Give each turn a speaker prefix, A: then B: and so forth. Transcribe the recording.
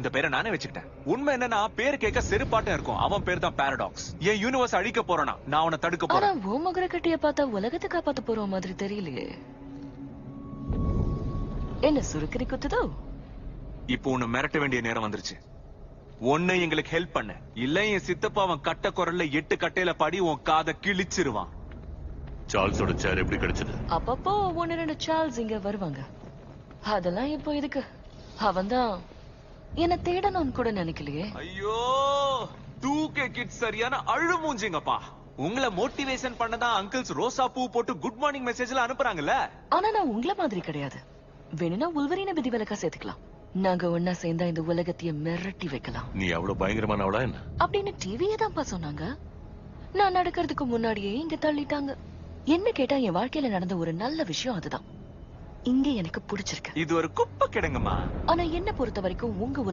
A: இந்த பேரை நானே வச்சுக்கிட்டேன். உண்மை என்னன்னா பேர் கேட்க செருப்பாட்டம் இருக்கும். அவன் பேர் தான் பாரடாக்ஸ். என் யூனிவர்ஸ் அழிக்க போறானா, நான் அவனை தடுக்க
B: ஆனா
A: போறேன்.
B: ஓ மகர கட்டிய பார்த்தா உலகத்தை காப்பாத்த போற மாதிரி தெரியலையே. என்ன சுருக்கறி குத்துதோ?
A: இப்போ உன்னை மிரட்ட வேண்டிய நேரம் வந்துருச்சு. ஒண்ணு எங்களுக்கு ஹெல்ப் பண்ண, இல்ல என் சித்தப்பா அவன் கட்ட குரல்ல 8 கட்டையில பாடி உன் காதை கிழிச்சிருவான்.
C: சார்ல்ஸோட சேர் எப்படி கிடைச்சது?
B: அப்பப்போ 1-2 சார்ல்ஸ் இங்க வருவாங்க. அதெல்லாம் இப்போ இதுக்கு. அவன்தான் என்ன தேடணும்னு கூட நினைக்கலையே.
A: ஐயோ, 2K கிட்ஸ் சரியான அழு மூஞ்சிங்கப்பா. உங்களை மோட்டிவேஷன் பண்ணதான் அங்கிள்ஸ் ரோசா பூ போட்டு குட் மார்னிங் மெசேஜ்ல அனுப்புறாங்கல்ல.
B: ஆனா நான் உங்களை மாதிரி கிடையாது. வேணும்னா உள்வரின விதிவிலக்கா சேர்த்துக்கலாம். நாங்க ஒன்னா சேர்ந்தா இந்த உலகத்தையே மிரட்டி வைக்கலாம்.
C: நீ அவ்வளவு பயங்கரமானவளா என்ன?
B: அப்படின்னு டிவியே தான்ப்பா சொன்னாங்க. நான் நடக்கிறதுக்கு முன்னாடியே இங்க தள்ளிட்டாங்க. என்ன கேட்டா என் வாழ்க்கையில நடந்த ஒரு நல்ல விஷயம் அதுதான். இங்க எனக்கு பிடிச்சிருக்கு.
A: இது ஒரு குப்பை கிடங்குமா.
B: ஆனா என்ன பொறுத்த வரைக்கும் உங்க